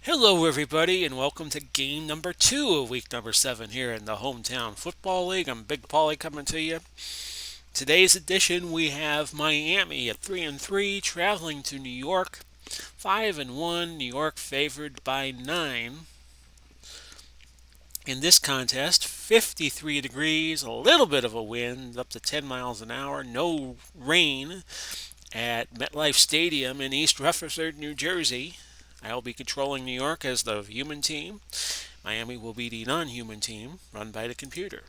Hello, everybody, and welcome to game number 2 of week number 7 here in the Hometown Football League. I'm Big Paulie coming to you. Today's edition, we have Miami at 3-3, traveling to New York, 5-1. New York favored by 9. In this contest, 53 degrees, a little bit of a wind, up to 10 miles an hour, no rain at MetLife Stadium in East Rutherford, New Jersey. I'll be controlling New York as the human team. Miami will be the non-human team run by the computer.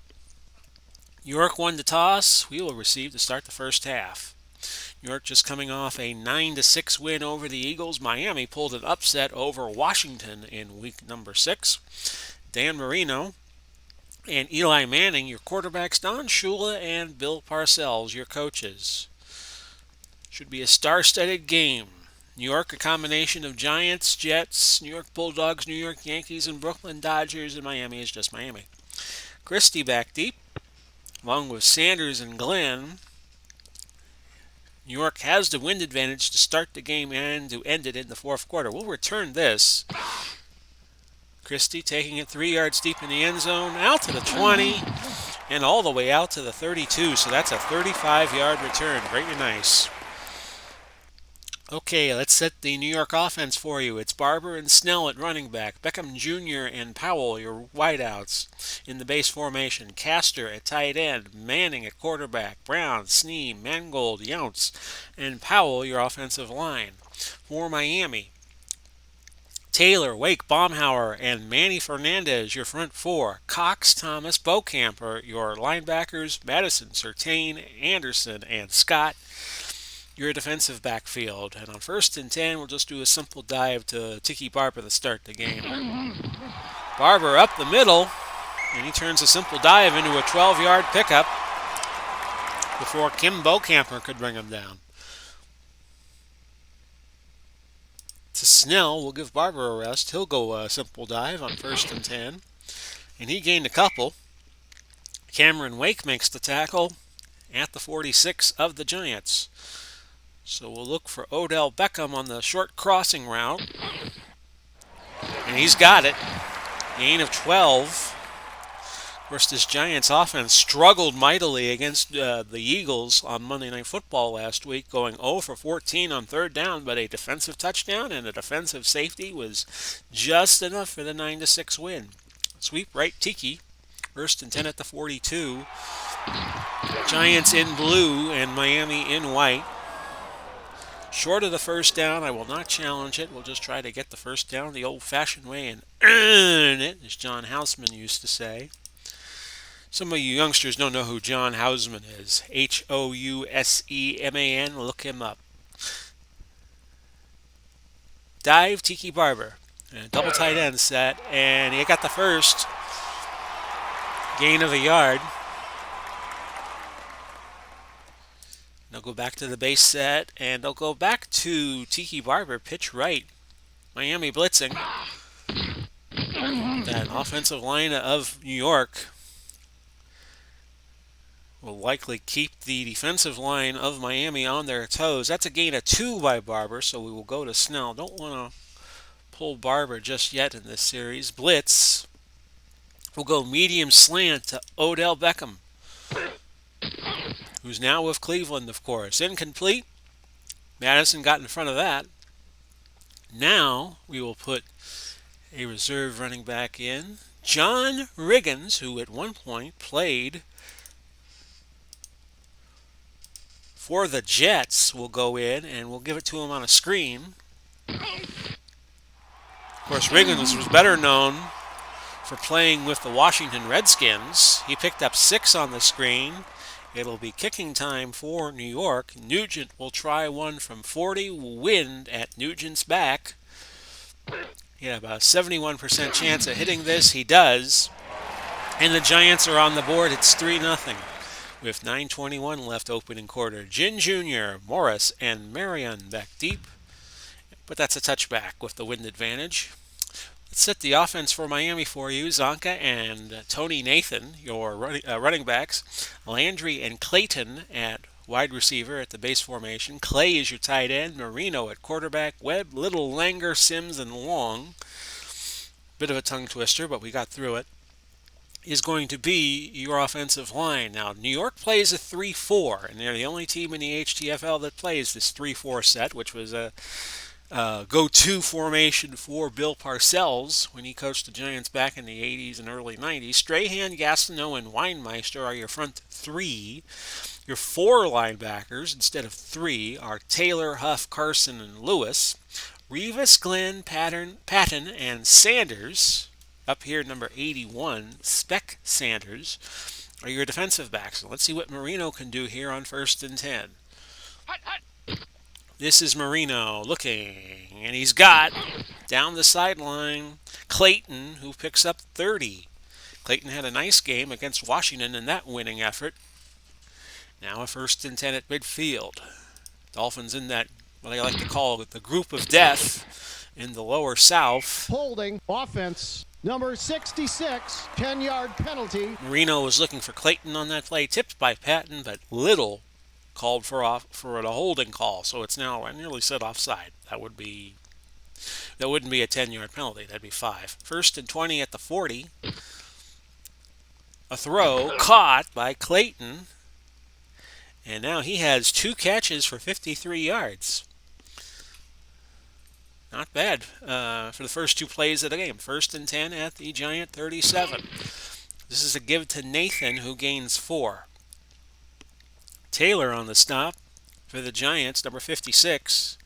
New York won the toss. We will receive to start the first half. New York just coming off a 9-6 win over the Eagles. Miami pulled an upset over Washington in week number 6. Dan Marino and Eli Manning, your quarterbacks. Don Shula and Bill Parcells, your coaches. Should be a star-studded game. New York, a combination of Giants, Jets, New York Bulldogs, New York Yankees, and Brooklyn Dodgers, and Miami is just Miami. Christie back deep, along with Sanders and Glenn. New York has the wind advantage to start the game and to end it in the fourth quarter. We'll return this. Christie taking it 3 yards deep in the end zone, out to the 20, and all the way out to the 32. So that's a 35-yard return. Very nice. Okay, let's set the New York offense for you. It's Barber and Snell at running back, Beckham Jr. and Powell, your wideouts in the base formation, Castor at tight end, Manning at quarterback, Brown, Snee, Mangold, Younts, and Powell, your offensive line. For Miami, Taylor, Wake, Baumhauer, and Manny Fernandez, your front four. Cox, Thomas, Beaucamper, your linebackers, Madison, Surtain, Anderson, and Scott, your defensive backfield. And on 1st and 10, we'll just do a simple dive to Tiki Barber to start the game. Barber up the middle, and he turns a simple dive into a 12-yard pickup before Kim Beaucamper could bring him down. To Snell, we'll give Barber a rest. He'll go a simple dive on 1st and 10, and he gained a couple. Cameron Wake makes the tackle at the 46 of the Giants. So we'll look for Odell Beckham on the short crossing route. And he's got it. Gain of 12. Of course, this Giants offense struggled mightily against the Eagles on Monday Night Football last week, going 0 for 14 on 3rd down, but a defensive touchdown and a defensive safety was just enough for the 9-6 win. Sweep right Tiki. 1st and 10 at the 42. Giants in blue and Miami in white. Short of the first down, I will not challenge it. We'll just try to get the first down the old-fashioned way and earn it, as John Houseman used to say. Some of you youngsters don't know who John Houseman is. Houseman. Look him up. Dive, Tiki Barber. And double tight end set, and he got the first. Gain of a yard. They'll go back to the base set, and they'll go back to Tiki Barber, pitch right. Miami blitzing. That offensive line of New York will likely keep the defensive line of Miami on their toes. That's a gain of 2 by Barber, so we will go to Snell. Don't want to pull Barber just yet in this series. Blitz. We'll go medium slant to Odell Beckham, who's now with Cleveland, of course. Incomplete. Madison got in front of that. Now we will put a reserve running back in. John Riggins, who at one point played for the Jets, will go in, and we'll give it to him on a screen. Of course, Riggins was better known for playing with the Washington Redskins. He picked up 6 on the screen. It'll be kicking time for New York. Nugent will try one from 40. Wind at Nugent's back. He had about a 71% chance of hitting this. He does. And the Giants are on the board. It's 3-0 with 9:21 left opening quarter. Ginn Jr., Morris, and Marion back deep. But that's a touchback with the wind advantage. Let's set the offense for Miami for you. Zonka and Tony Nathan, your running backs. Landry and Clayton at wide receiver at the base formation. Clay is your tight end. Marino at quarterback. Webb, Little, Langer, Sims, and Long. bit of a tongue twister, but we got through it, is going to be your offensive line. Now, New York plays a 3-4, and they're the only team in the HTFL that plays this 3-4 set, which was a go-to formation for Bill Parcells when he coached the Giants back in the 80s and early 90s. Strahan, Gastineau, and Weinmeister are your front three. Your four linebackers, instead of three, are Taylor, Huff, Carson, and Lewis. Rivas, Glenn, Patton, and Sanders, up here number 81, Spec Sanders, are your defensive backs. So let's see what Marino can do here on 1st and 10. This is Marino looking, and he's got down the sideline Clayton, who picks up 30. Clayton had a nice game against Washington in that winning effort. Now a 1st and 10 at midfield. Dolphins in that, what I like to call the group of death in the lower south. Holding offense. Number 66, 10-yard penalty. Marino was looking for Clayton on that play, tipped by Patton, but Little called for a holding call, so it's now, I nearly said offside. That wouldn't be a 10-yard penalty. That'd be 5. 1st and 20 at the 40. A throw caught by Clayton, and now he has 2 catches for 53 yards. Not bad for the first 2 plays of the game. 1st and 10 at the Giant 37. This is a give to Nathan, who gains 4. Taylor on the stop for the Giants, number 56.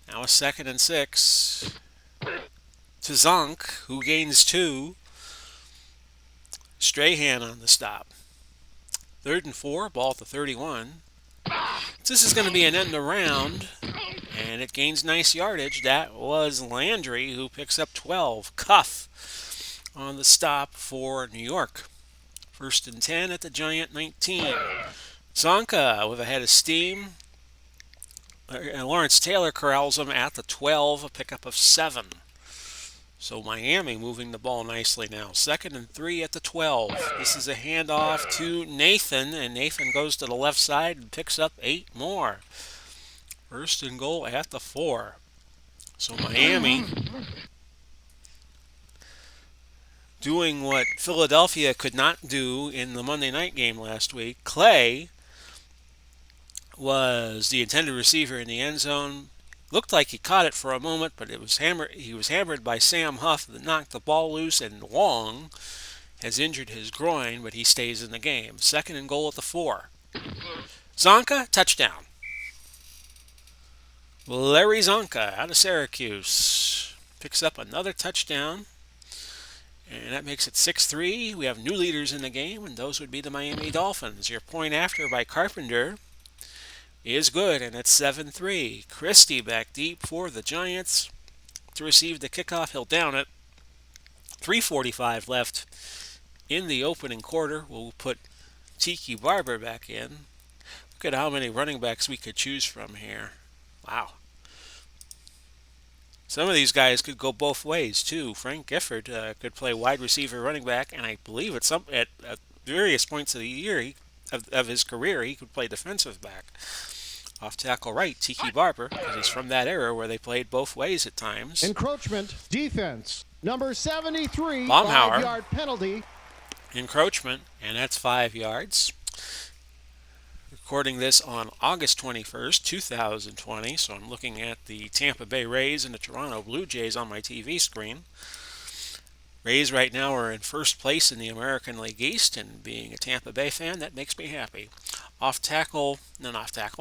Now a 2nd and 6 to Zonk, who gains 2. Strahan on the stop. 3rd and 4, ball at the 31. This is going to be an end around, and it gains nice yardage. That was Landry, who picks up 12. Cuff on the stop for New York. 1st and 10 at the Giant 19. Zonka with a head of steam. And Lawrence Taylor corrals him at the 12, a pickup of 7. So Miami moving the ball nicely now. 2nd and 3 at the 12. This is a handoff to Nathan, and Nathan goes to the left side and picks up 8 more. 1st and goal at the 4. So Miami doing what Philadelphia could not do in the Monday night game last week. Clay was the intended receiver in the end zone. Looked like he caught it for a moment, but he was hammered by Sam Huff that knocked the ball loose, and Long has injured his groin, but he stays in the game. 2nd and goal at the 4. Zonka, touchdown. Larry Zonka out of Syracuse picks up another touchdown, and that makes it 6-3. We have new leaders in the game, and those would be the Miami Dolphins. Your point after by Carpenter is good, and it's 7-3. Christie back deep for the Giants to receive the kickoff. He'll down it. 3:45 left in the opening quarter. We'll put Tiki Barber back in. Look at how many running backs we could choose from here. Wow. Some of these guys could go both ways, too. Frank Gifford could play wide receiver, running back, and I believe at various points of the year of his career, he could play defensive back. Off tackle right, Tiki Barber, because he's from that era where they played both ways at times. Encroachment, defense, number 73, Baumhauer. 5-yard penalty. Encroachment, and that's 5 yards. Recording this on August 21st, 2020, so I'm looking at the Tampa Bay Rays and the Toronto Blue Jays on my TV screen. Rays right now are in 1st place in the American League East, and being a Tampa Bay fan, that makes me happy.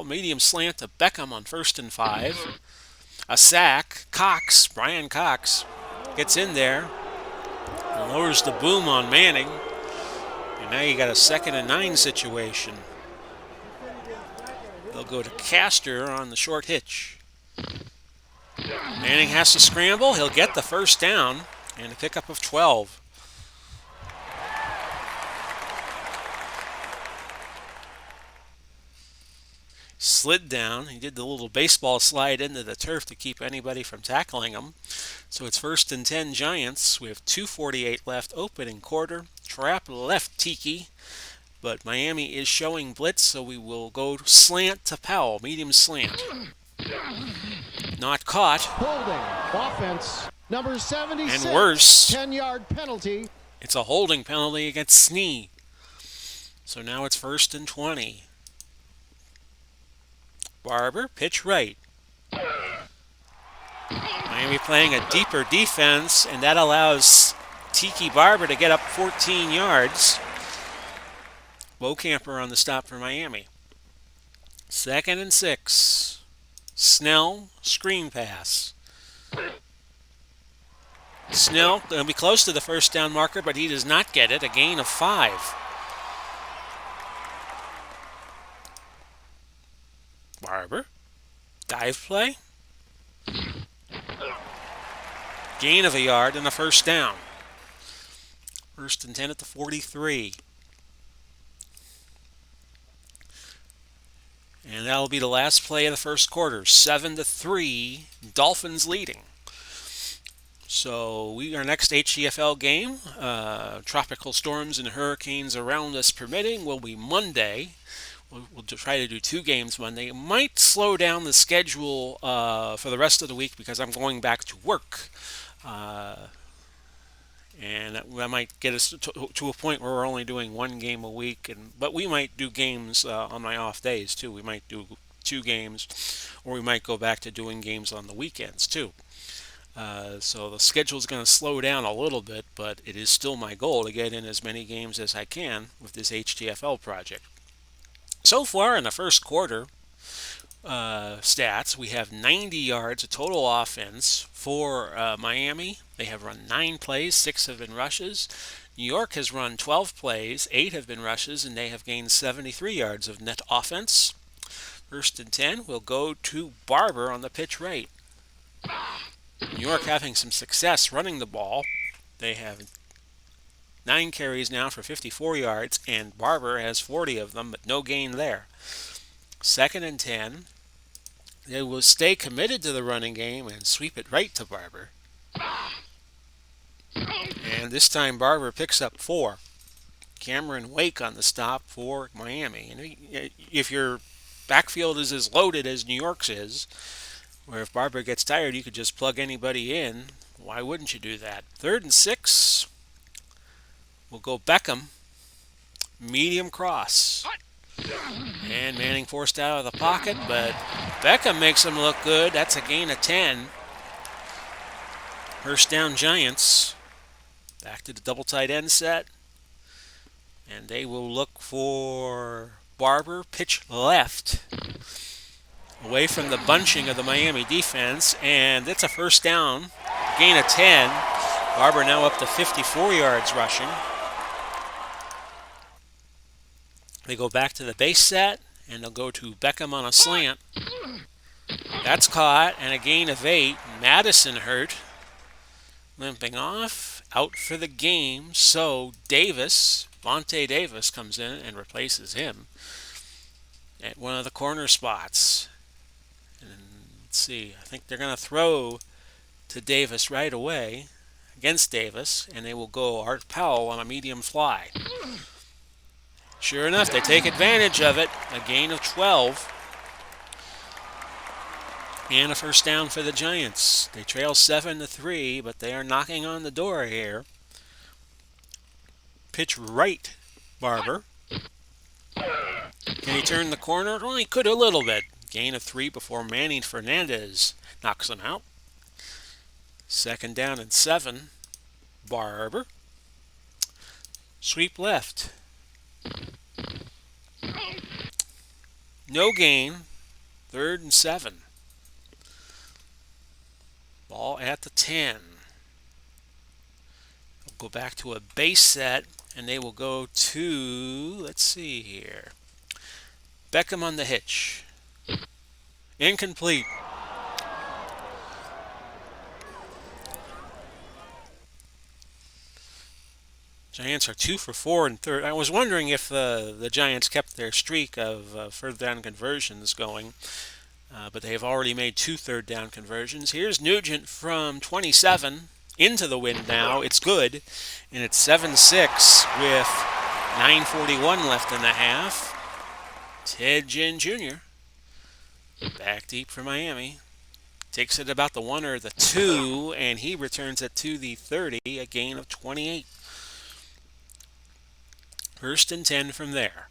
Medium slant to Beckham on 1st and 5. A sack. Brian Cox gets in there and lowers the boom on Manning. And now you got a 2nd and 9 situation. They'll go to Castor on the short hitch. Manning has to scramble. He'll get the 1st down and a pickup of 12. Slid down. He did the little baseball slide into the turf to keep anybody from tackling him. So it's 1st and 10 Giants. We have 2:48 left, opening quarter. Trap left Tiki, but Miami is showing blitz, so we will go slant to Powell, medium slant. Not caught. Holding, offense, Number 76. And worse. 10-yard penalty. It's a holding penalty against Snee. So now it's 1st and 20. Barber, pitch right. Miami playing a deeper defense, and that allows Tiki Barber to get up 14 yards. Beaucamper on the stop for Miami. 2nd and 6. Snell, screen pass. Snell going to be close to the first down marker, but he does not get it. A gain of 5. Barber, dive play. Gain of a yard and a first down. 1st and 10 at the 43. And that'll be the last play of the first quarter. 7-3, Dolphins leading. So our next HCFL game, tropical storms and hurricanes around us permitting, will be Monday. We'll try to do 2 games Monday. It might slow down the schedule for the rest of the week because I'm going back to work. And that might get us to a point where we're only doing 1 game a week. But we might do games on my off days, too. We might do 2 games, or we might go back to doing games on the weekends, too. So the schedule is going to slow down a little bit, but it is still my goal to get in as many games as I can with this HTFL project. So far in the first quarter stats, we have 90 yards of total offense for Miami. They have run 9 plays, 6 have been rushes. New York has run 12 plays, 8 have been rushes, and they have gained 73 yards of net offense. 1st and 10 will go to Barber on the pitch right. New York having some success running the ball. They have 9 carries now for 54 yards, and Barber has 40 of them, but no gain there. 2nd and 10. They will stay committed to the running game and sweep it right to Barber. And this time Barber picks up 4. Cameron Wake on the stop for Miami. And if your backfield is as loaded as New York's is, where if Barber gets tired, you could just plug anybody in, why wouldn't you do that? 3rd and 6. We'll go Beckham, medium cross. And Manning forced out of the pocket, but Beckham makes him look good. That's a gain of 10. First down Giants. Back to the double tight end set. And they will look for Barber, pitch left. Away from the bunching of the Miami defense. And it's a first down. Gain of 10. Barber now up to 54 yards rushing. They go back to the base set, and they'll go to Beckham on a slant. That's caught, and a gain of 8. Madison hurt. Limping off, out for the game. So Davis, Vontae Davis, comes in and replaces him at one of the corner spots. And let's see, I think they're going to throw to Davis right away against Davis, and they will go Art Powell on a medium fly. Sure enough, they take advantage of it. A gain of 12. And a first down for the Giants. They trail 7-3, but they are knocking on the door here. Pitch right, Barber. Can he turn the corner? Well, he could a little bit. Gain of 3 before Manning Fernandez knocks him out. 2nd down and 7. Barber. Sweep left. No gain. 3rd and 7. Ball at the 10. We'll go back to a base set, and they will go to, let's see here, Beckham on the hitch. Incomplete. Giants are 2 for 4 in third. I was wondering if the Giants kept their streak of third down conversions going, but they have already made 2 third down conversions. Here's Nugent from 27 into the wind now. It's good, and it's 7-6 with 9:41 left in the half. Ted Ginn Jr. back deep for Miami. Takes it about the 1 or the 2, and he returns it to the 30, a gain of 28. First and 10 from there.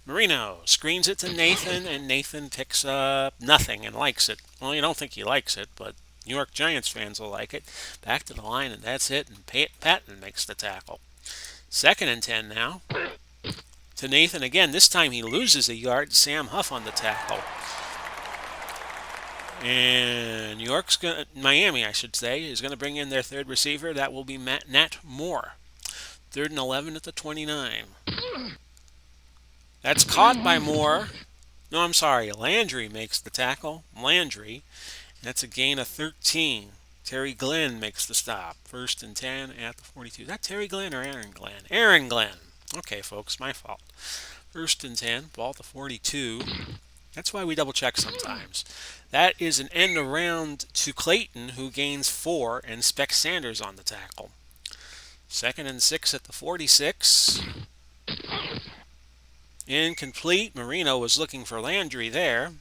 Marino screens it to Nathan, and Nathan picks up nothing and likes it. Well, you don't think he likes it, but New York Giants fans will like it. Back to the line, and that's it, and Patton makes the tackle. Second and 10 now. To Nathan again. This time he loses a yard. Sam Huff on the tackle. And Miami, I should say, is going to bring in their third receiver. That will be Nat Moore. Third and 11 at the 29. That's caught by Moore. No, I'm sorry. Landry makes the tackle. Landry. That's a gain of 13. Terry Glenn makes the stop. First and 10 at the 42. Is that Terry Glenn or Aaron Glenn? Aaron Glenn. Okay, folks, my fault. First and 10, ball at the 42. That's why we double check sometimes. That is an end around to Clayton, who gains 4, and Spec Sanders on the tackle. Second and 6 at the 46. Incomplete. Marino was looking for Landry there.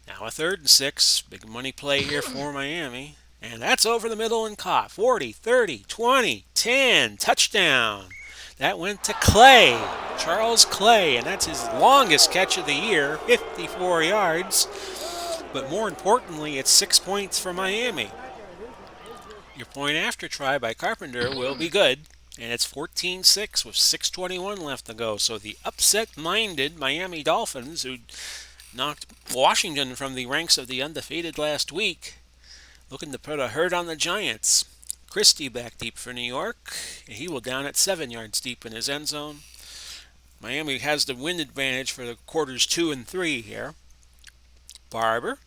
Now a third and 6. Big money play here for Miami. And that's over the middle and caught. 40, 30, 20, 10. Touchdown. That went to Clay. Charles Clay. And that's his longest catch of the year. 54 yards. But more importantly, it's 6 points for Miami. Your point after try by Carpenter will be good. And it's 14-6 with 6:21 left to go. So the upset-minded Miami Dolphins, who knocked Washington from the ranks of the undefeated last week, looking to put a hurt on the Giants. Christie back deep for New York. He will down at 7 yards deep in his end zone. Miami has the wind advantage for the quarters 2 and 3 here. Barber.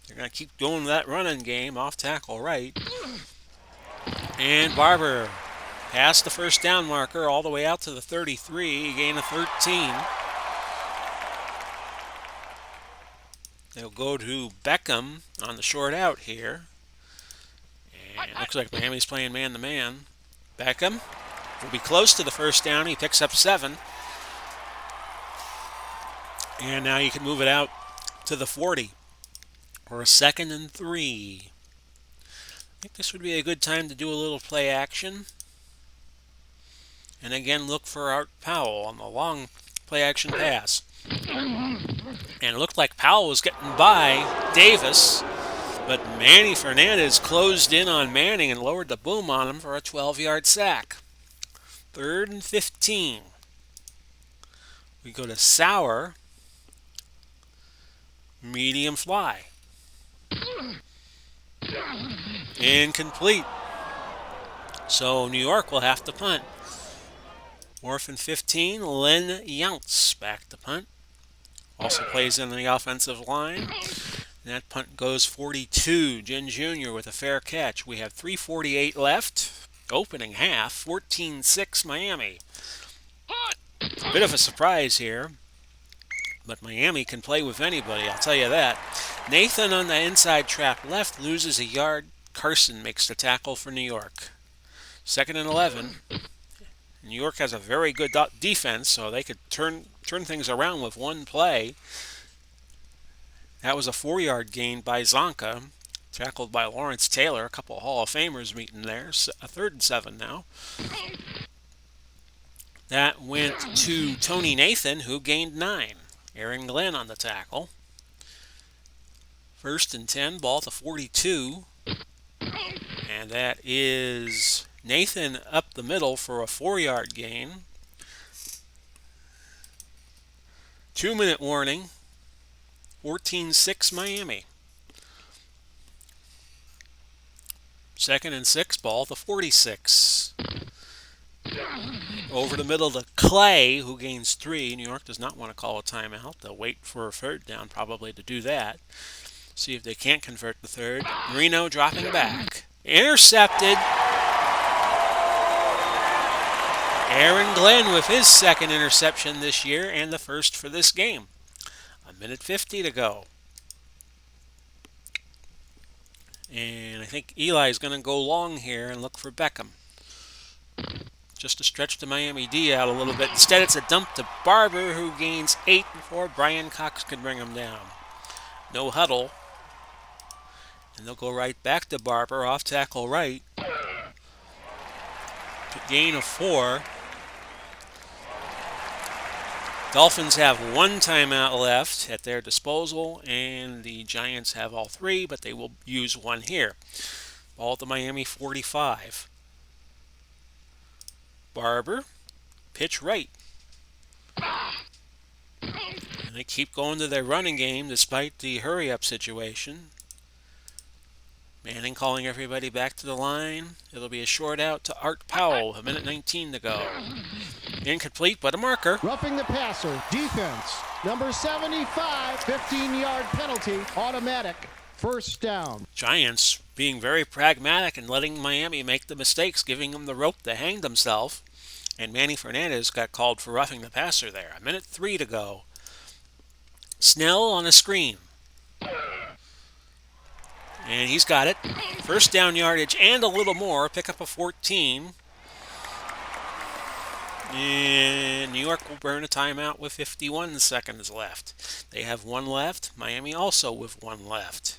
They're going to keep doing that running game off tackle right. And Barber past the first down marker all the way out to the 33, gain of 13. They'll go to Beckham on the short out here. And it looks like Miami's playing man-to-man. Beckham will be close to the first down. He picks up 7. And now you can move it out to the 40 or a 2nd and 3. I think this would be a good time to do a little play action. And again, look for Art Powell on the long play action pass. And it looked like Powell was getting by Davis, but Manny Fernandez closed in on Manning and lowered the boom on him for a 12-yard sack. 3rd and 15. We go to Sauer. Medium fly. Incomplete. So New York will have to punt. 4th and 15, Len Younts back to punt. Also plays in the offensive line. And that punt goes 42. Jen Jr. with a fair catch. We have 3:48 left. Opening half, 14-6 Miami. Bit of a surprise here. But Miami can play with anybody, I'll tell you that. Nathan on the inside trap left loses a yard. Carson makes the tackle for New York. 2nd and 11. New York has a very good defense, so they could turn things around with one play. That was a 4-yard gain by Zonka, tackled by Lawrence Taylor. A couple of Hall of Famers meeting there. A 3rd and 7 now. That went to Tony Nathan, who gained 9. Aaron Glenn on the tackle. 1st and 10, ball to 42. And that is Nathan up the middle for a 4-yard gain. 2-minute warning. 14-6 Miami. 2nd and 6, ball to 46. Over the middle to Clay, who gains 3. New York does not want to call a timeout. They'll wait for a 3rd down probably to do that. See if they can't convert the 3rd. Marino dropping back. Intercepted. Aaron Glenn with his 2nd interception this year and the 1st for this game. 1:50 to go. And I think Eli's going to go long here and look for Beckham. Just to stretch the Miami D out a little bit. Instead, it's a dump to Barber, who gains 8 before Brian Cox could bring him down. No huddle. And they'll go right back to Barber, off tackle right. Gain of 4. Dolphins have 1 timeout left at their disposal, and the Giants have all 3, but they will use 1 here. Ball at the Miami 45. Barber, pitch right. And they keep going to their running game despite the hurry-up situation. Manning calling everybody back to the line. It'll be a short out to Art Powell, 1:19 to go. Incomplete, but a marker. Roughing the passer. Defense. Number 75. 15-yard penalty. Automatic. First down. Giants being very pragmatic and letting Miami make the mistakes, giving them the rope to hang themselves. And Manny Fernandez got called for roughing the passer there. 1:03 to go. Snell on a screen. And he's got it. First down yardage and a little more. Pick up a 14. And New York will burn a timeout with 51 seconds left. They have 1 left. Miami also with 1 left.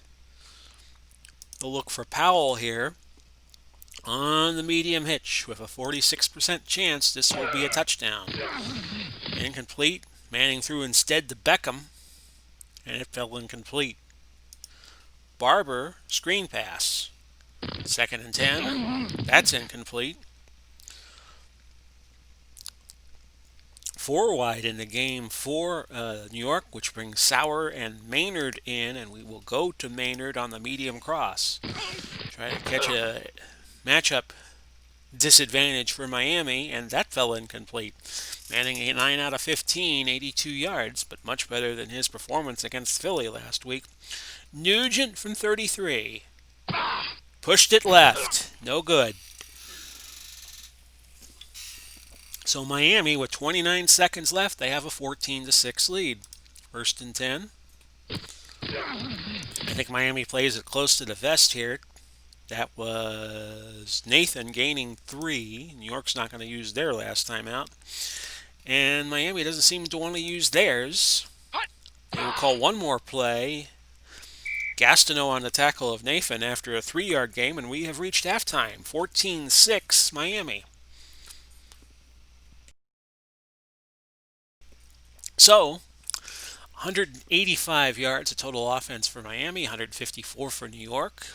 They'll look for Powell here on the medium hitch with a 46% chance this will be a touchdown. Incomplete. Manning threw instead to Beckham, and it fell incomplete. Barber, screen pass. 2nd and 10. That's incomplete. 4 wide in the game for New York, which brings Sauer and Maynard in, and we will go to Maynard on the medium cross. Try to catch a matchup disadvantage for Miami, and that fell incomplete. Manning 9 out of 15, 82 yards, but much better than his performance against Philly last week. Nugent from 33. Pushed it left. No good. So Miami, with 29 seconds left, they have a 14-6 lead. 1st and 10. I think Miami plays it close to the vest here. That was Nathan gaining 3. New York's not going to use their last time out. And Miami doesn't seem to want to use theirs. They will call 1 more play. Gastineau on the tackle of Nathan after a 3-yard game, and we have reached halftime. 14-6 Miami. So, 185 yards of total offense for Miami, 154 for New York.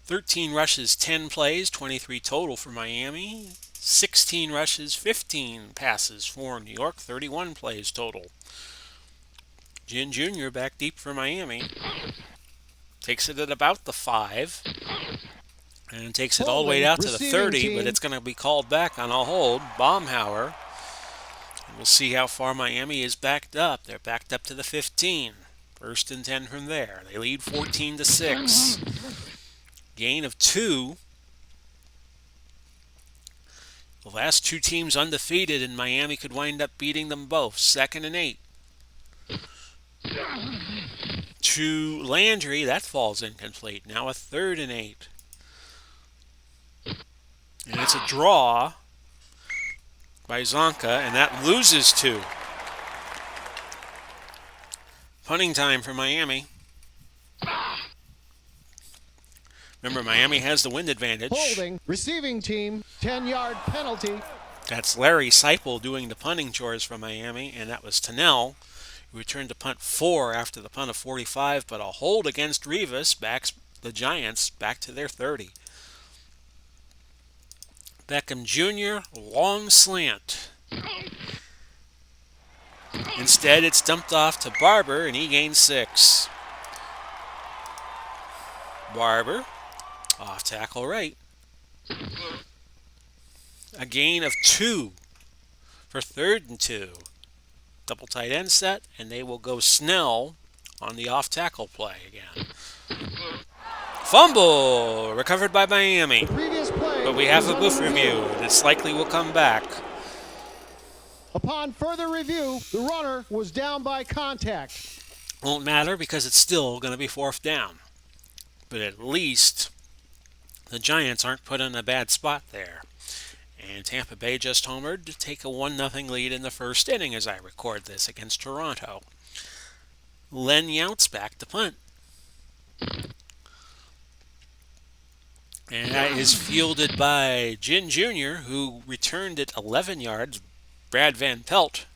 13 rushes, 10 plays, 23 total for Miami. 16 rushes, 15 passes for New York, 31 plays total. Ginn Jr. back deep for Miami. Takes it at about the 5. And takes it all the way out to the 30, but it's going to be called back on a hold. Baumhauer. And we'll see how far Miami is backed up. They're backed up to the 15. 1st and 10 from there. They lead 14-6. Gain of 2. The last 2 teams undefeated, and Miami could wind up beating them both. 2nd and 8. To Landry, that falls incomplete. Now a 3rd and 8. And it's a draw by Zonka, and that loses 2. Punting time for Miami. Remember, Miami has the wind advantage. Holding. Receiving team. 10-yard penalty. That's Larry Seipel doing the punting chores for Miami, and that was Tennell, who returned to punt 4 after the punt of 45, but a hold against Rivas backs the Giants back to their 30. Beckham Jr., long slant. Instead, it's dumped off to Barber, and he gains 6. Barber, off tackle right. A gain of 2 for 3rd and 2. Double tight end set, and they will go Snell on the off tackle play again. Fumble recovered by Miami. Previous play. But we have a booth review. This likely will come back. Upon further review, the runner was down by contact. Won't matter because it's still going to be 4th down. But at least the Giants aren't put in a bad spot there. And Tampa Bay just homered to take a 1-0 lead in the 1st inning as I record this against Toronto. Len Yount's back to punt. And that is fielded by Jin Jr., who returned it 11 yards. Brad Van Pelt,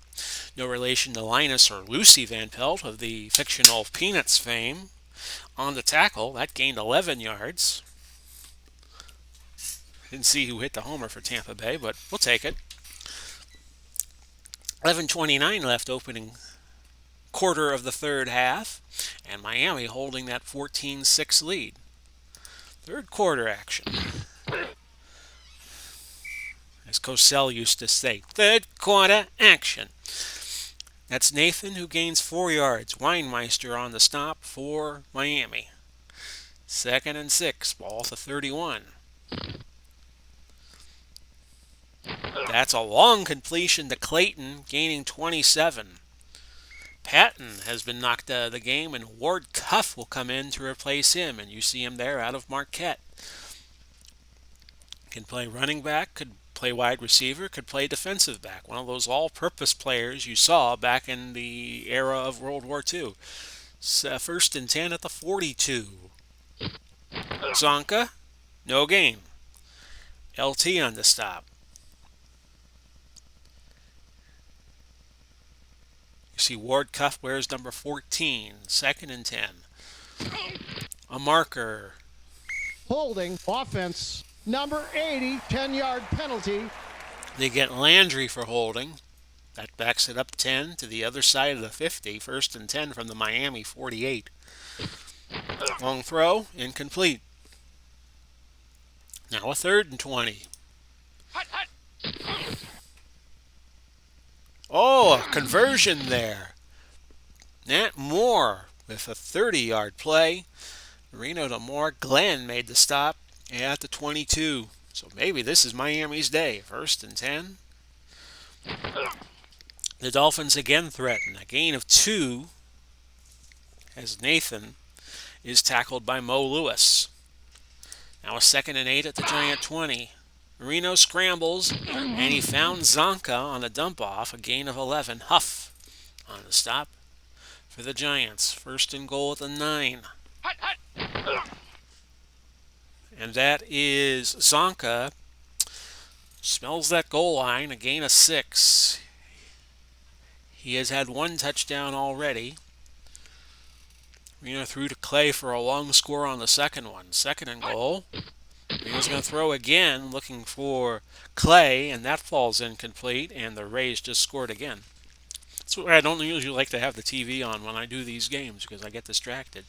no relation to Linus or Lucy Van Pelt of the fictional Peanuts fame, on the tackle. That gained 11 yards. Didn't see who hit the homer for Tampa Bay, but we'll take it. 11:29 left opening quarter of the third half, and Miami holding that 14-6 lead. Third quarter action. As Cosell used to say, third quarter action. That's Nathan, who gains 4 yards. Weinmeister on the stop for Miami. 2nd and 6, ball to 31. That's a long completion to Clayton, gaining 27. Patton has been knocked out of the game, and Ward Cuff will come in to replace him, and you see him there out of Marquette. Can play running back, could play wide receiver, could play defensive back. One of those all-purpose players you saw back in the era of World War II. First and 10 at the 42. Zonka, no gain. LT on the stop. You see Ward Cuff wears number 14, 2nd and 10. A marker. Holding offense. Number 80, 10-yard penalty. They get Landry for holding. That backs it up 10 to the other side of the 50. 1st and 10 from the Miami 48. Long throw, incomplete. Now a 3rd and 20. Oh, a conversion there. Nat Moore with a 30-yard play. Marino to Moore. Glenn made the stop at the 22. So maybe this is Miami's day. 1st and 10. The Dolphins again threaten. A gain of 2 as Nathan is tackled by Mo Lewis. Now a 2nd and 8 at the Giant 20. Marino scrambles, and he found Zonka on a dump-off, a gain of 11. Huff on the stop for the Giants. 1st and goal at the 9. And that is Zonka. Smells that goal line, a gain of 6. He has had 1 touchdown already. Marino threw to Clay for a long score on the second one. 2nd and goal. Marino's going to throw again, looking for Clay, and that falls incomplete, and the Rays just scored again. That's why I don't usually like to have the TV on when I do these games, because I get distracted.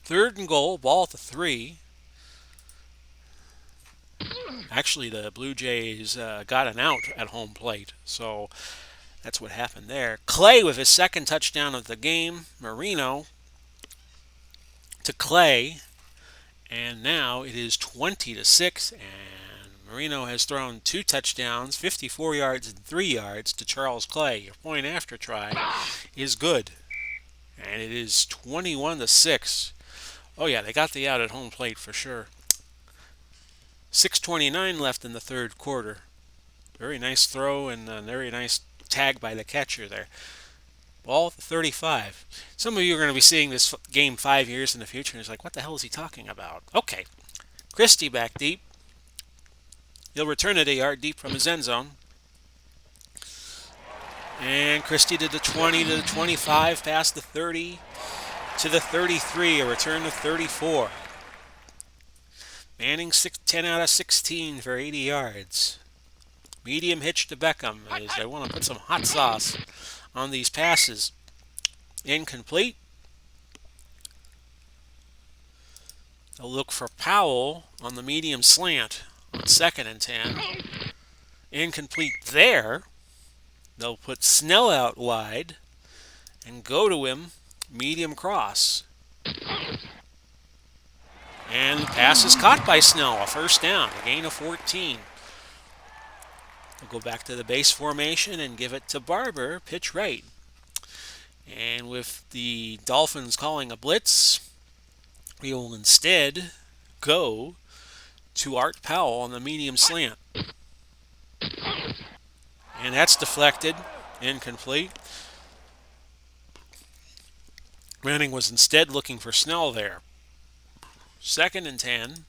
3rd and goal, ball at the 3. Actually, the Blue Jays got an out at home plate, so that's what happened there. Clay with his 2nd touchdown of the game. Marino to Clay, and now it is 20-6, and Marino has thrown 2 touchdowns, 54 yards and 3 yards to Charles Clay. Your point after try is good, and it is 21-6. Oh yeah, they got the out at home plate for sure. 6:29 left in the 3rd quarter. Very nice throw and a very nice tag by the catcher there. Ball at the 35. Some of you are going to be seeing this game 5 years in the future, and it's like, what the hell is he talking about? Okay. Christie back deep. He'll return it a yard deep from his end zone. And Christie to the 20, to the 25, past the 30, to the 33, a return to 34. Manning 10 out of 16 for 80 yards. Medium hitch to Beckham as I want to put some hot sauce on these passes. Incomplete. They'll look for Powell on the medium slant on 2nd and 10. Incomplete there. They'll put Snell out wide and go to him medium cross. And the pass is caught by Snell. A 1st down, a gain of 14. We'll go back to the base formation and give it to Barber, pitch right. And with the Dolphins calling a blitz, we will instead go to Art Powell on the medium slant. And that's deflected, incomplete. Manning was instead looking for Snell there. Second and 10.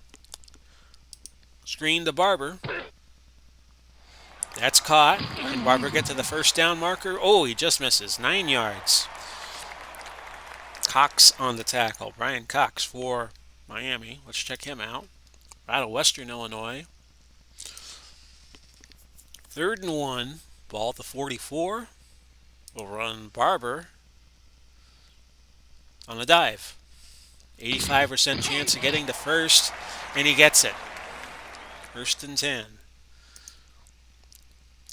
Screen to Barber. That's caught. Can Barber get to the first down marker? Oh, he just misses. 9 yards. Cox on the tackle. Brian Cox for Miami. Let's check him out. Out of Western Illinois. 3rd and 1. Ball at the 44. We'll run Barber on the dive. 85% chance of getting to first, and he gets it. 1st and 10.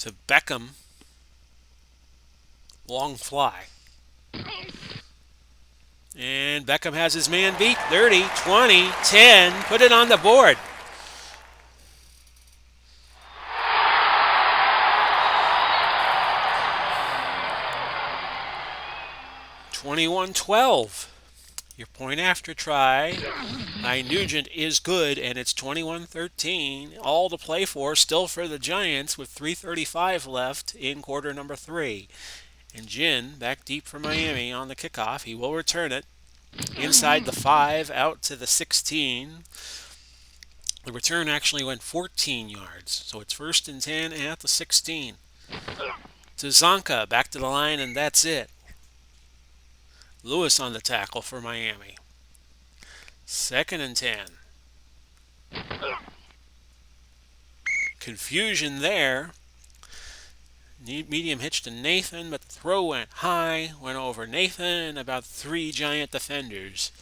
To Beckham. Long fly. And Beckham has his man beat. 30, 20, 10. Put it on the board. (21-12). Your point after try by Nugent is good, and it's 21-13. All to play for, still for the Giants with 3:35 left in quarter number 3. And Jin back deep for Miami on the kickoff. He will return it inside the 5, out to the 16. The return actually went 14 yards, so it's 1st and 10 at the 16. To Zonka, back to the line, and that's it. Lewis on the tackle for Miami. 2nd and 10. Confusion there. Medium hitch to Nathan, but the throw went high, went over Nathan, about 3 Giant defenders.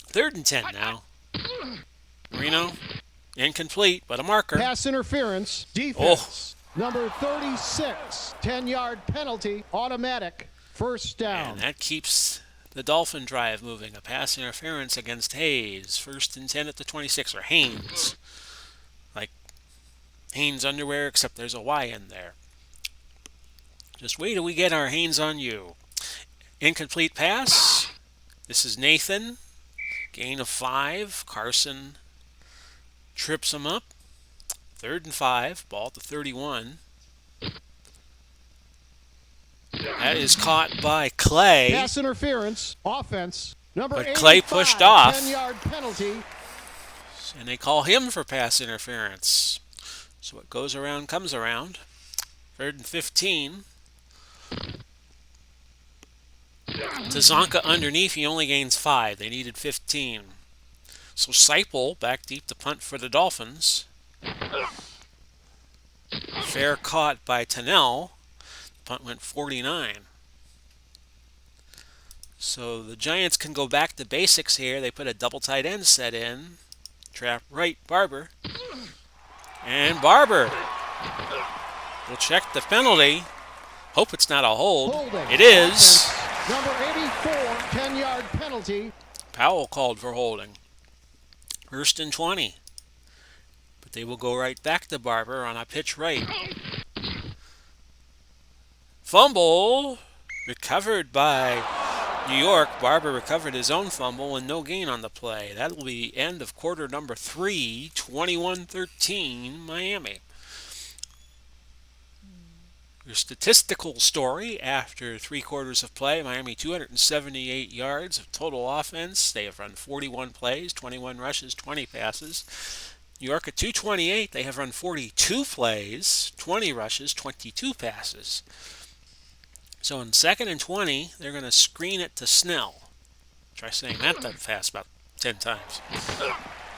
3rd and 10 now. Marino, incomplete, but a marker. Pass interference, defense. Number 36, 10-yard penalty, automatic. 1st down. And that keeps the Dolphin drive moving. A pass interference against Hayes. 1st and 10 at the 26, or Haynes. Like Haynes underwear, except there's a Y in there. Just wait till we get our Haynes on you. Incomplete pass. This is Nathan. Gain of 5. Carson trips him up. 3rd and 5. Ball at the 31. That is caught by Clay. Pass interference, offense. Number 85, Clay pushed off. 10-yard penalty. And they call him for pass interference. So what goes around comes around. 3rd and 15. To Zonka underneath, he only gains 5. They needed 15. So Seipel back deep to punt for the Dolphins. Fair caught by Tennell. Punt went 49. So the Giants can go back to basics here. They put a double tight end set in. Trap right, Barber. And Barber will check the penalty. Hope it's not a hold. Holding. It is. Number 84, 10-yard penalty. Powell called for holding. 1st and 20. But they will go right back to Barber on a pitch right. Fumble recovered by New York. Barber recovered his own fumble and no gain on the play. That will be end of quarter number 3, 21-13 Miami. Your statistical story after 3 quarters of play: Miami 278 yards of total offense. They have run 41 plays, 21 rushes, 20 passes. New York at 228, they have run 42 plays, 20 rushes, 22 passes. So in 2nd and 20, they're going to screen it to Snell. Try saying that fast about 10 times.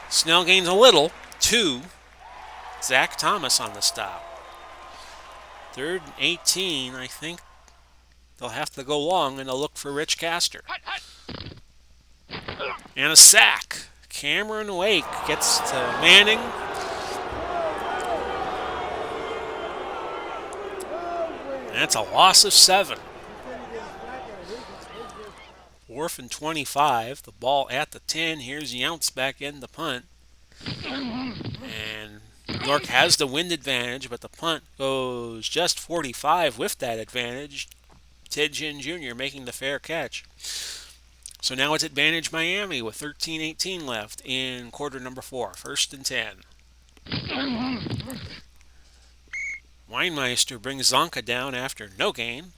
Snell gains a little, 2. Zach Thomas on the stop. 3rd and 18, I think they'll have to go long and they'll look for Rich Castor. And a sack. Cameron Wake gets to Manning. That's a loss of 7. 4th and 25. The ball at the 10. Here's Younts back in the punt. And New York has the wind advantage, but the punt goes just 45 with that advantage. Ted Ginn Jr. making the fair catch. So now it's advantage Miami with 13:18 left in quarter number 4. 1st and 10. Weinmeister brings Zonka down after no gain.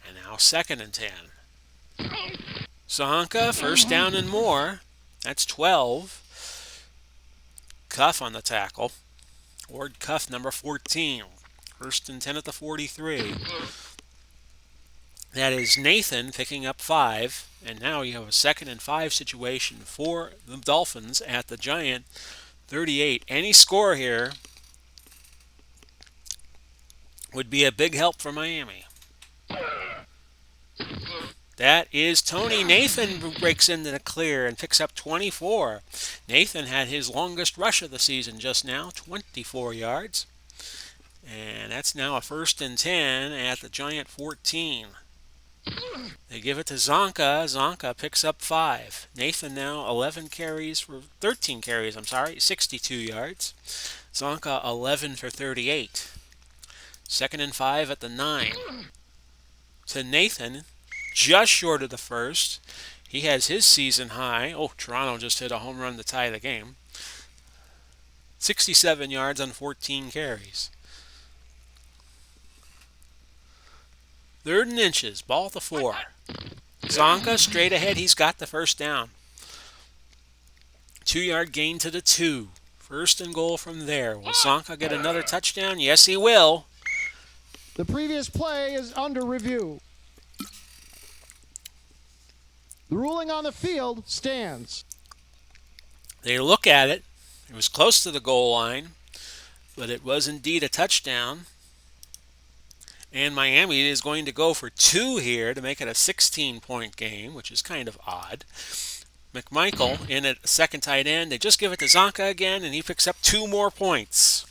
And now 2nd and 10. Zonka, 1st down and more. That's 12. Cuff on the tackle. Ward Cuff, number 14. First and 10 at the 43. That is Nathan picking up 5. And now you have a 2nd and 5 situation for the Dolphins at the Giant 38. Any score here would be a big help for Miami. That is Tony. Nathan breaks into the clear and picks up 24. Nathan had his longest rush of the season just now, 24 yards. And that's now a 1st and 10 at the Giant 14. They give it to Zonka. Zonka picks up 5. Nathan now 13 carries, 62 yards. Zonka 11 for 38. 2nd and 5 at the 9. To Nathan, just short of the first. He has his season high. Oh, Toronto just hit a home run to tie the game. 67 yards on 14 carries. 3rd and inches, ball at the 4. Zonka straight ahead, he's got the first down. 2-yard gain to the 2. 1st and goal from there. Will Zonka get another touchdown? Yes, he will. The previous play is under review. The ruling on the field stands. They look at it. It was close to the goal line, but it was indeed a touchdown. And Miami is going to go for 2 here to make it a 16-point game, which is kind of odd. McMichael in at second tight end. They just give it to Zonka again, and he picks up 2 more points.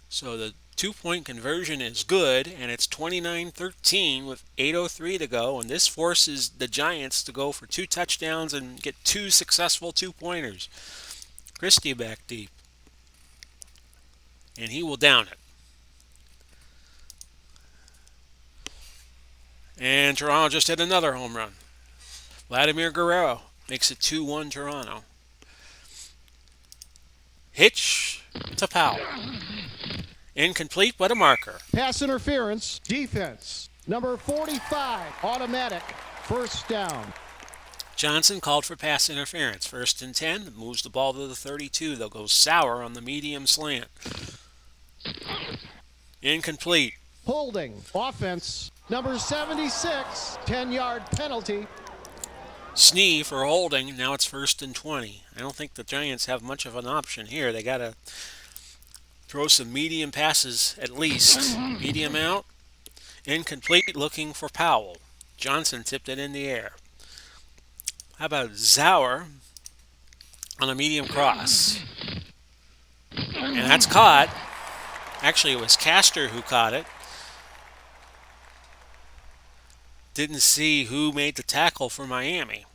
So the 2-point conversion is good, and it's 29-13 with 8:03 to go, and this forces the Giants to go for 2 touchdowns and get 2 successful 2-pointers. Christie back deep, and he will down it. And Toronto just hit another home run. Vladimir Guerrero makes it 2-1 Toronto. Hitch to Powell. Incomplete, but a marker. Pass interference, defense. Number 45, automatic, 1st down. Johnson called for pass interference. 1st and 10, moves the ball to the 32. They'll go Sauer on the medium slant. Incomplete. Holding, offense. Number 76, 10-yard penalty. Snee for holding. Now it's 1st and 20. I don't think the Giants have much of an option here. They got to throw some medium passes at least. Medium out. Incomplete, looking for Powell. Johnson tipped it in the air. How about Sauer on a medium cross? And that's caught. Actually, it was Castor who caught it. Didn't see who made the tackle for Miami.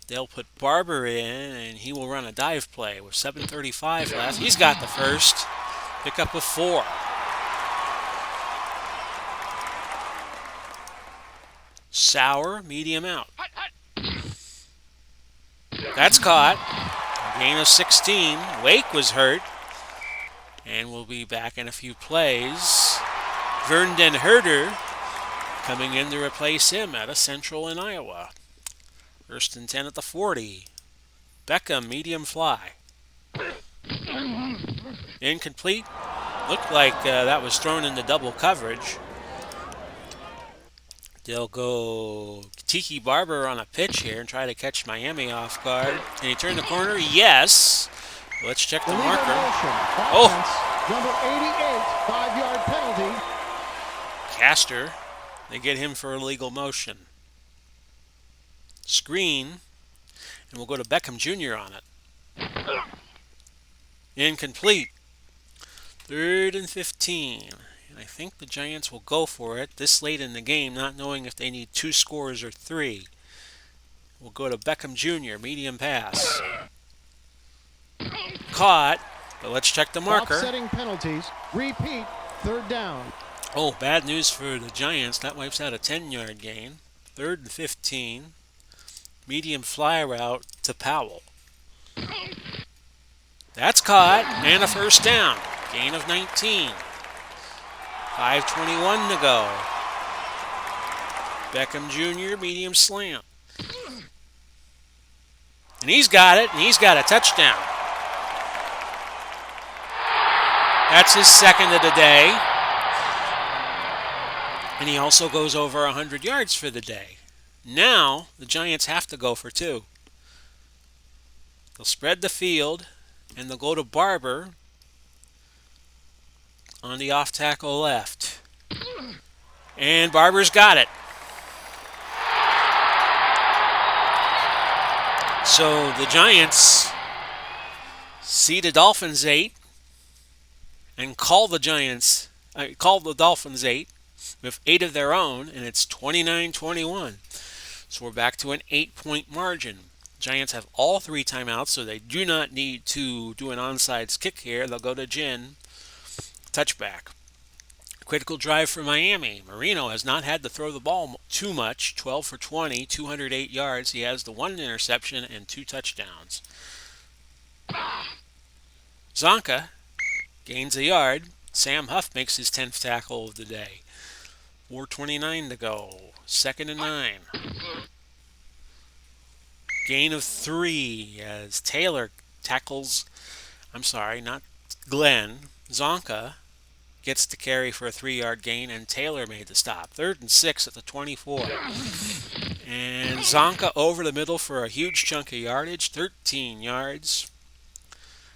They'll put Barber in, and he will run a dive play with 7:35 left. He's got the first. Pick up a 4. Sauer, medium out. That's caught. A gain of 16. Wake was hurt. And we'll be back in a few plays. Vernden Herder coming in to replace him at a Central in Iowa. 1st and 10 at the 40. Beckham, medium fly. Incomplete. Looked like that was thrown into double coverage. They'll go Tiki Barber on a pitch here and try to catch Miami off guard. Can he turn the corner? Yes. Let's check the marker. Oh! Number 88, 5-yard penalty. Castor. They get him for illegal motion. Screen. And we'll go to Beckham Jr. on it. Incomplete. 3rd and 15. And I think the Giants will go for it this late in the game, not knowing if they need 2 scores or 3. We'll go to Beckham Jr., medium pass. Caught, but let's check the marker. Offsetting penalties. Repeat, 3rd down. Oh, bad news for the Giants. That wipes out a 10-yard gain. 3rd and 15. Medium fly route to Powell. That's caught, and a 1st down. Gain of 19. 5:21 to go. Beckham Jr., medium slant. And he's got it, and he's got a touchdown. That's his second of the day. And he also goes over 100 yards for the day. Now, the Giants have to go for two. They'll spread the field, and they'll go to Barber on the off tackle left. And Barber's got it. So the Giants see the Dolphins 8 and call the Dolphins 8 with 8 of their own, and it's 29-21. So we're back to an 8-point margin. Giants have all 3 timeouts, so they do not need to do an onside kick here. They'll go to Ginn. Touchback. Critical drive for Miami. Marino has not had to throw the ball too much. 12 for 20, 208 yards. He has the 1 interception and 2 touchdowns. Zonka gains a yard. Sam Huff makes his 10th tackle of the day. 4:29 to go. 2nd and 9. Gain of 3 as Taylor tackles, not Glenn. Zonka gets the carry for a 3-yard gain, and Taylor made the stop. 3rd and 6 at the 24. And Zonka over the middle for a huge chunk of yardage, 13 yards.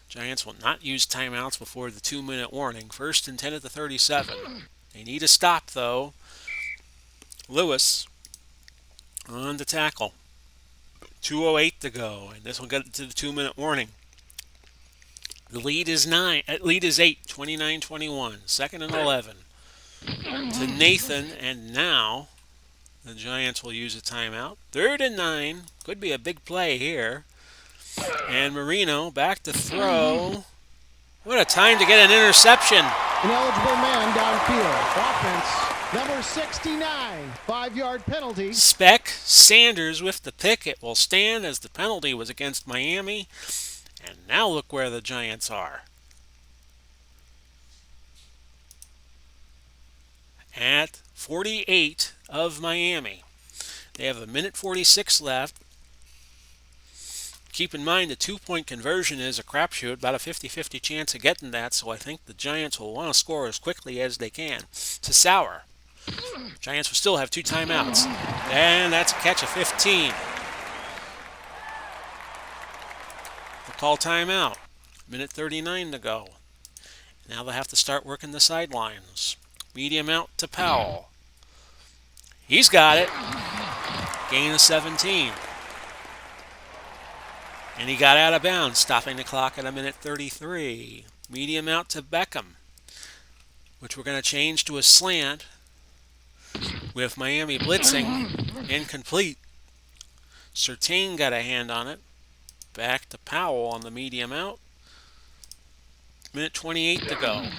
Giants will not use timeouts before the 2-minute warning. 1st and 10 at the 37. They need a stop, though. Lewis on the tackle. 2:08 to go, and this will get to the 2-minute warning. The lead is 8, 29-21. 2nd and 11 to Nathan, and now the Giants will use a timeout. 3rd and 9, could be a big play here. And Marino back to throw. What a time to get an interception. An eligible man downfield. Offense. Number 69, 5-yard penalty. Speck Sanders with the pick. It will stand as the penalty was against Miami. And now look where the Giants are. At 48 of Miami. They have 1:46 left. Keep in mind the 2-point conversion is a crapshoot, about a 50-50 chance of getting that, so I think the Giants will want to score as quickly as they can. To Sauer. Giants will still have 2 timeouts. And that's a catch of 15. They'll call timeout. 1:39 to go. Now they'll have to start working the sidelines. Medium out to Powell. He's got it. Gain of 17. And he got out of bounds, stopping the clock at 1:33. Medium out to Beckham, which we're going to change to a slant with Miami blitzing. Incomplete. Surtain got a hand on it. Back to Powell on the medium out. 1:28 to go.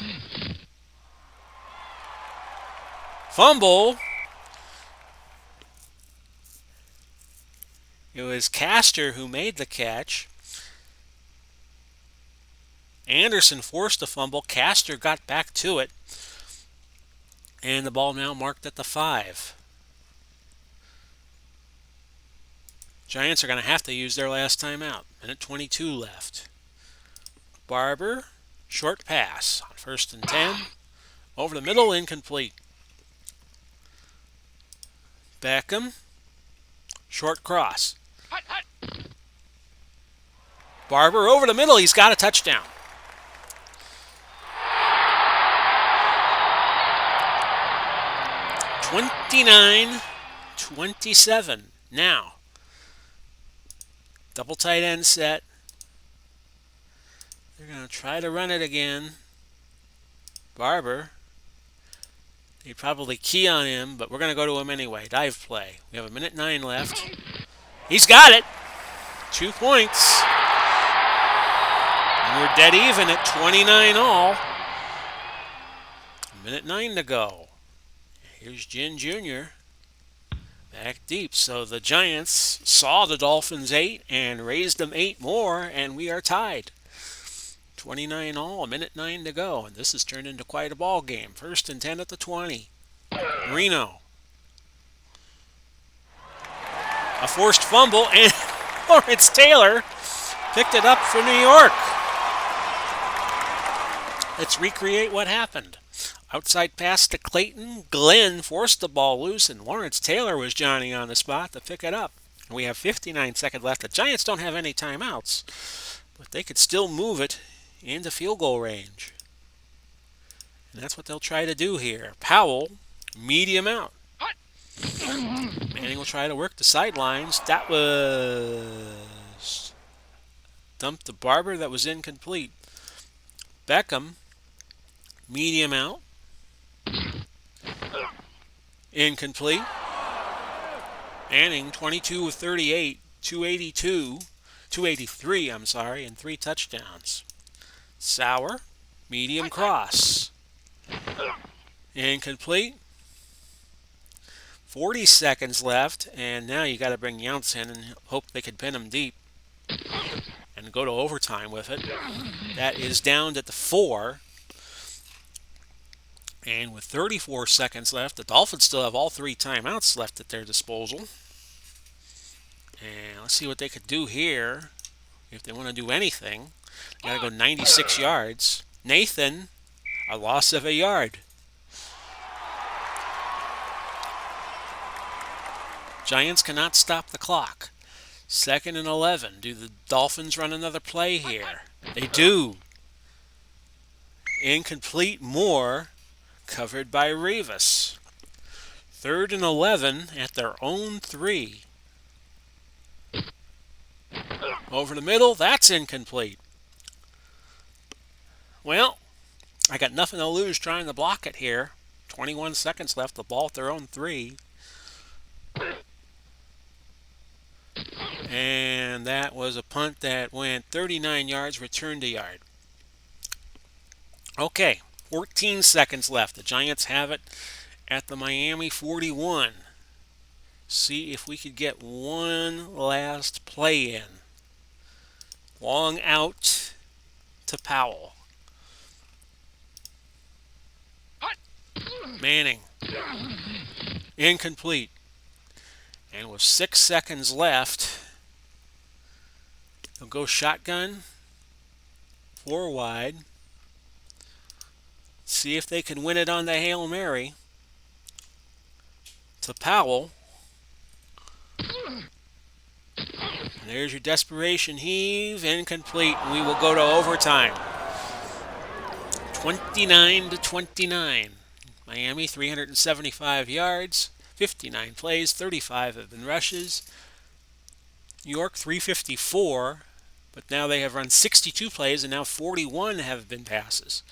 Fumble. It was Castor who made the catch. Anderson forced the fumble. Castor got back to it. And the ball now marked at the 5. Giants are going to have to use their last timeout. 1:22 left. Barber, short pass on 1st and 10. Over the middle, incomplete. Beckham, short cross. Barber over the middle, he's got a touchdown. (29-27) now. Double tight end set. They're going to try to run it again. Barber. They'd probably key on him, but we're going to go to him anyway. Dive play. We have 1:09 left. He's got it. 2 points. And we're dead even at 29 all. 1:09 to go. Here's Ginn Jr. back deep. So the Giants saw the Dolphins 8 and raised them 8 more, and we are tied. 29 all, 1:09 to go, and this has turned into quite a ball game. 1st and 10 at the 20. Marino. A forced fumble, and Lawrence Taylor picked it up for New York. Let's recreate what happened. Outside pass to Clayton. Glenn forced the ball loose, and Lawrence Taylor was Johnny on the spot to pick it up. We have 59 seconds left. The Giants don't have any timeouts, but they could still move it into field goal range. And that's what they'll try to do here. Powell, medium out. Manning will try to work the sidelines. That was dumped to Barber. That was incomplete. Beckham, medium out. Incomplete. Manning, 22 of 38, 283, and 3 touchdowns. Sauer, medium cross. Incomplete. 40 seconds left, and now you got to bring Younts in and hope they can pin him deep and go to overtime with it. That is down at the 4. And with 34 seconds left, the Dolphins still have all 3 timeouts left at their disposal. And let's see what they could do here. If they want to do anything, they got to go 96 yards. Nathan, a loss of a yard. Giants cannot stop the clock. 2nd and 11. Do the Dolphins run another play here? They do. Incomplete. Moore, covered by Revis. 3rd and 11 at their own 3. Over the middle, that's incomplete. Well, I got nothing to lose trying to block it here. 21 seconds left, the ball at their own 3. And that was a punt that went 39 yards, returned a yard. Okay, 14 seconds left. The Giants have it at the Miami 41. See if we could get one last play in. Long out to Powell. Manning. Incomplete. And with 6 seconds left, they'll go shotgun, 4 wide. See if they can win it on the Hail Mary. To Powell. And there's your desperation heave. Incomplete. We will go to overtime. 29-29. Miami, 375 yards. 59 plays, 35 have been rushes. New York, 354, but now they have run 62 plays, and now 41 have been passes.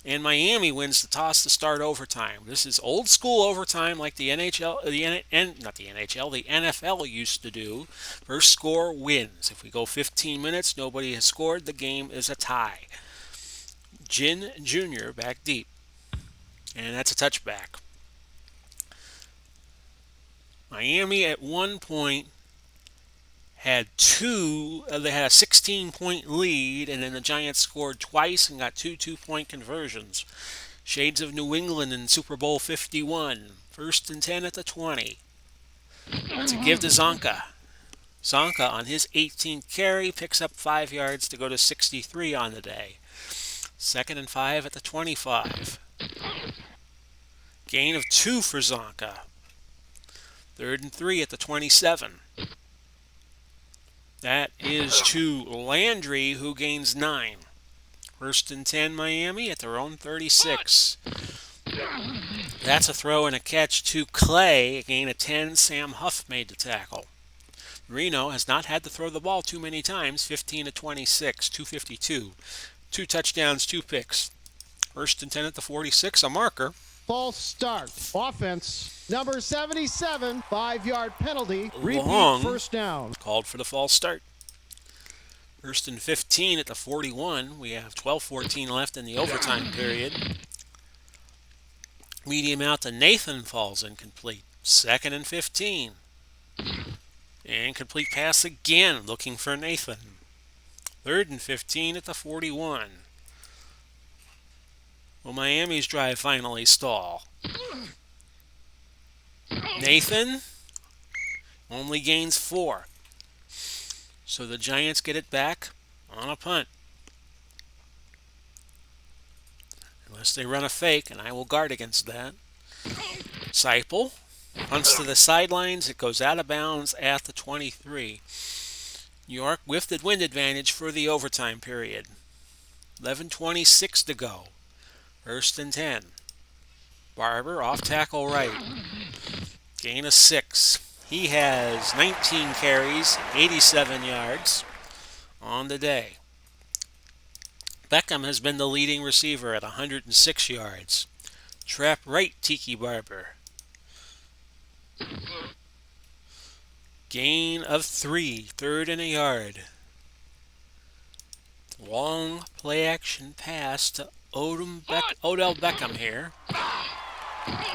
And Miami wins the toss to start overtime. This is old school overtime like the NFL used to do. First score wins. If we go 15 minutes, nobody has scored, the game is a tie. Ginn Jr. back deep. And that's a touchback. Miami at one point had they had a 16-point lead, and then the Giants scored twice and got 2 2-point conversions. Shades of New England in Super Bowl 51. 1st and 10 at the 20. To give to Zonka. Zonka on his 18th carry picks up 5 yards to go to 63 on the day. 2nd and 5 at the 25. Gain of 2 for Zonka. 3rd and 3 at the 27. That is to Landry, who gains 9. 1st and 10 Miami at their own 36. That's a throw and a catch to Clay. A gain of 10. Sam Huff made the tackle. Reno has not had to throw the ball too many times. 15 to 26, 252. 2 touchdowns, 2 picks. 1st and 10 at the 46, a marker. False start. Offense. Number 77, 5-yard penalty. Repeat Long. First down. Called for the false start. 1st and 15 at the 41. We have 12:14 left in the overtime period. Medium out to Nathan falls incomplete. 2nd and 15. Incomplete pass again, looking for Nathan. 3rd and 15 at the 41. Will Miami's drive finally stall? Nathan only gains 4. So the Giants get it back on a punt. Unless they run a fake, and I will guard against that. Seipel punts to the sidelines. It goes out of bounds at the 23. York with the wind advantage for the overtime period. 11:26 to go. 1st and 10. Barber off tackle right. Gain of 6. He has 19 carries, 87 yards on the day. Beckham has been the leading receiver at 106 yards. Trap right, Tiki Barber. Gain of 3, 3rd and a yard. Long play action pass to Odell Beckham here.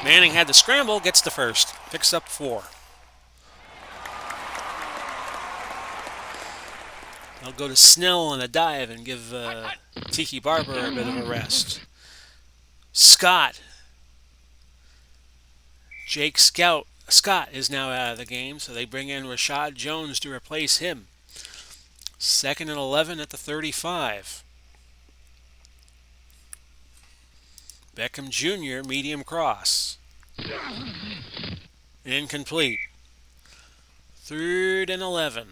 Manning had to scramble, gets the first, picks up 4. They'll go to Snell on a dive and give Tiki Barber a bit of a rest. Scott. Scott is now out of the game, so they bring in Rashad Jones to replace him. 2nd and 11 at the 35. Beckham Jr., medium cross. Incomplete. 3rd and 11.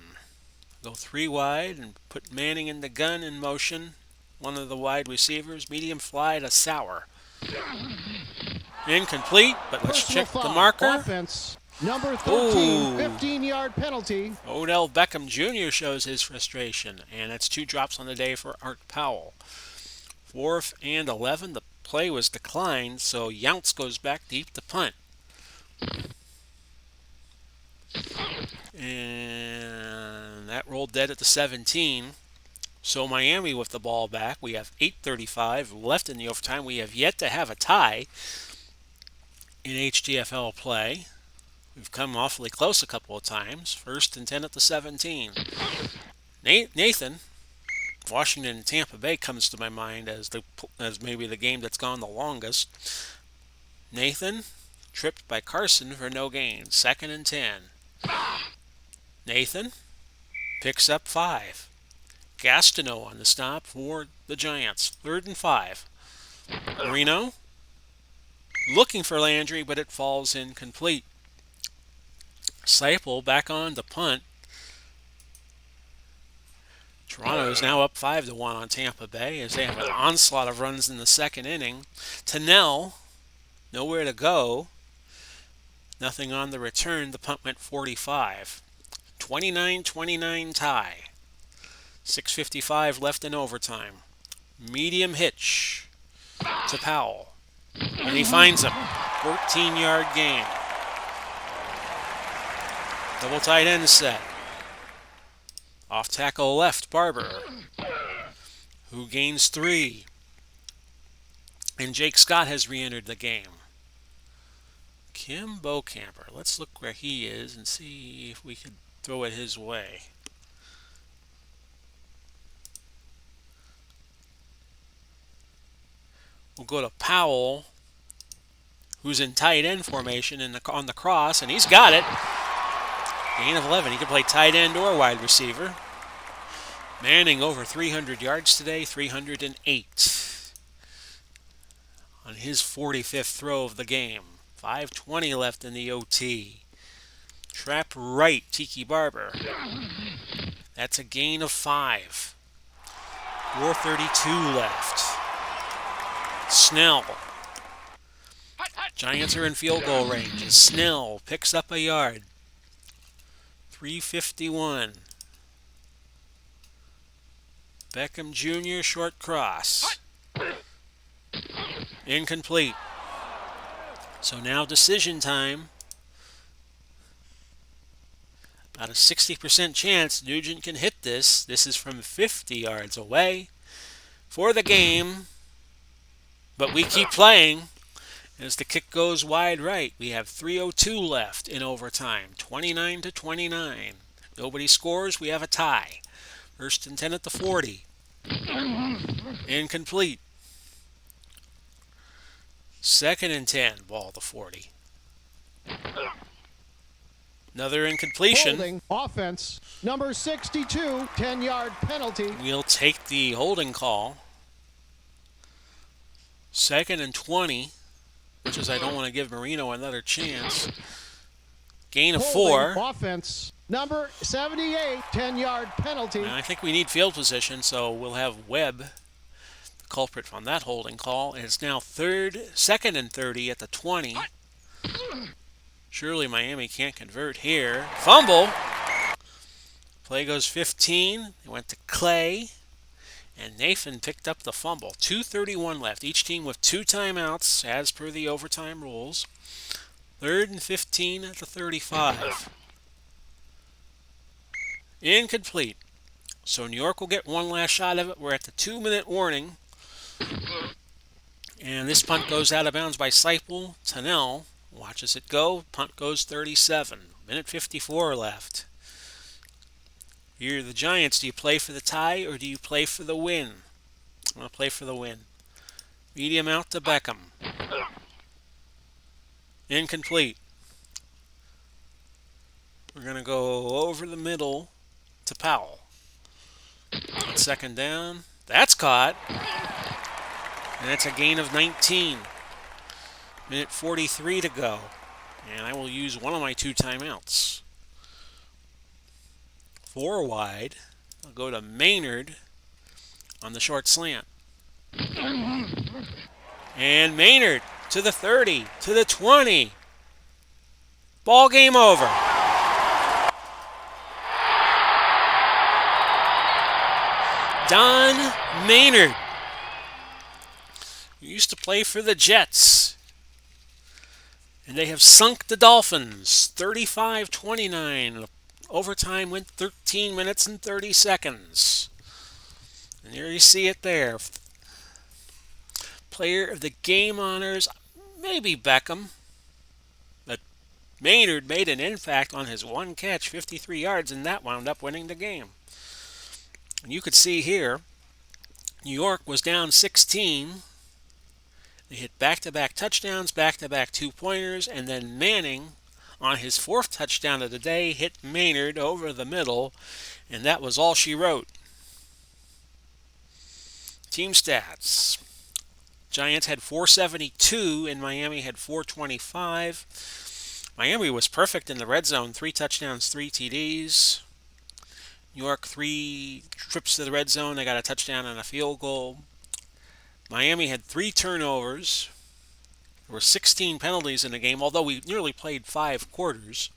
Go 3 wide and put Manning in the gun in motion. One of the wide receivers, medium fly to Sauer. Incomplete, but let's check the marker. Offense, number 13, 15-yard penalty. Odell Beckham Jr. shows his frustration, and that's 2 drops on the day for Art Powell. 4th and 11, the play was declined, so Younts goes back deep to punt. And that rolled dead at the 17. So Miami with the ball back. We have 8:35 left in the overtime. We have yet to have a tie in HDFL play. We've come awfully close a couple of times. 1st and 10 at the 17. Nathan, Washington and Tampa Bay comes to my mind as maybe the game that's gone the longest. Nathan tripped by Carson for no gain. 2nd and 10. Nathan picks up 5. Gastineau on the stop for the Giants. 3rd and 5. Marino looking for Landry, but it falls incomplete. Seipel back on the punt. Toronto is now up 5-1 on Tampa Bay as they have an onslaught of runs in the 2nd inning. Tennell, nowhere to go. Nothing on the return. The punt went 45. 29-29 tie. 6:55 left in overtime. Medium hitch to Powell. And he finds him. 14-yard gain. Double tight end set. Off tackle left, Barber, who gains 3. And Jake Scott has re-entered the game. Kim Bocamper. Let's look where he is and see if we could throw it his way. We'll go to Powell, who's in tight end formation on the cross, and he's got it. Gain of 11. He can play tight end or wide receiver. Manning over 300 yards today, 308 on his 45th throw of the game. 5:20 left in the OT. Trap right, Tiki Barber. That's a gain of 5. 4:32 left. Snell. Giants are in field goal range as Snell picks up a yard. 3:51. Beckham Jr. short cross. Incomplete. So now decision time. About a 60% chance Nugent can hit this. This is from 50 yards away for the game. But we keep playing as the kick goes wide right. We have 3:02 left in overtime. 29-29. Nobody scores. We have a tie. 1st and 10 at the 40. Incomplete. 2nd and 10. Ball to 40. Another incompletion. Holding offense. Number 62, 10-yard penalty. We'll take the holding call. 2nd and 20, which is I don't want to give Marino another chance. Gain of 4. Offense. Number 78, 10-yard penalty. And I think we need field position, so we'll have Webb, the culprit from that holding call. And it's now 2nd and 30 at the 20. Surely Miami can't convert here. Fumble. Play goes 15. It went to Clay. And Nathan picked up the fumble. 2:31 left. Each team with 2 timeouts as per the overtime rules. 3rd and 15 at the 35. Incomplete. So New York will get one last shot of it. We're at the 2-minute warning. And this punt goes out of bounds by Seipel. Tunnell watches it go. Punt goes 37. Minute 54 left. You're the Giants. Do you play for the tie or do you play for the win? I'm going to play for the win. Medium out to Beckham. Incomplete. We're going to go over the middle to Powell. On 2nd down. That's caught. And that's a gain of 19. Minute 43 to go. And I will use one of my 2 timeouts. 4 wide. I'll go to Maynard on the short slant. And Maynard to the 30, to the 20. Ball game over. Don Maynard. He used to play for the Jets. And they have sunk the Dolphins 35-29. Overtime went 13 minutes and 30 seconds. And there you see it there. Player of the game honors, maybe Beckham. But Maynard made an impact on his one catch, 53 yards, and that wound up winning the game. And you could see here, New York was down 16. They hit back-to-back touchdowns, back-to-back 2-pointers, and then Manning, on his 4th touchdown of the day, hit Maynard over the middle, and that was all she wrote. Team stats. Giants had 472 and Miami had 425. Miami was perfect in the red zone, 3 touchdowns, 3 TDs. New York, 3 trips to the red zone. They got a touchdown and a field goal. Miami had 3 turnovers. There were 16 penalties in the game, although we nearly played 5 quarters.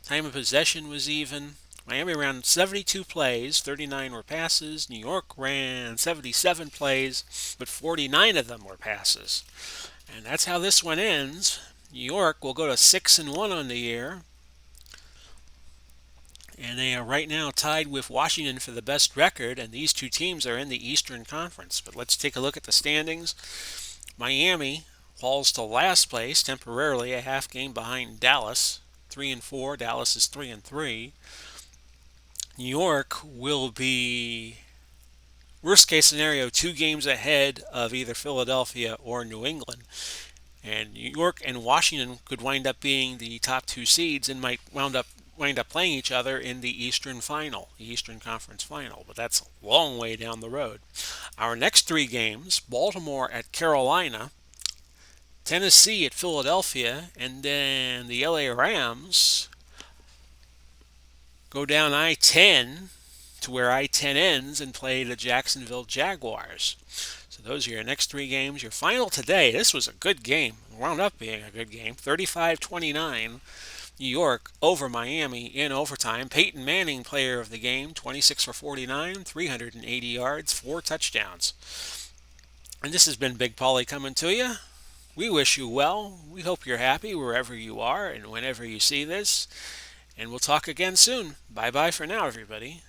Time of possession was even. Miami ran 72 plays, 39 were passes. New York ran 77 plays, but 49 of them were passes. And that's how this one ends. New York will go to 6-1 on the year. And they are right now tied with Washington for the best record, and these 2 teams are in the Eastern Conference. But let's take a look at the standings. Miami falls to last place temporarily, a half game behind Dallas, 3-4. Dallas is 3-3. New York will be, worst case scenario, 2 games ahead of either Philadelphia or New England. And New York and Washington could wind up being the top 2 seeds and might wind up playing each other in the Eastern Final, the Eastern Conference Final. But that's a long way down the road. Our next 3 games, Baltimore at Carolina, Tennessee at Philadelphia, and then the LA Rams go down I-10 to where I-10 ends and play the Jacksonville Jaguars. So those are your next 3 games. Your final today, this was a good game. It wound up being a good game. 35-29, New York over Miami in overtime. Peyton Manning, player of the game, 26 for 49, 380 yards, 4 touchdowns. And this has been Big Paulie coming to you. We wish you well. We hope you're happy wherever you are and whenever you see this. And we'll talk again soon. Bye-bye for now, everybody.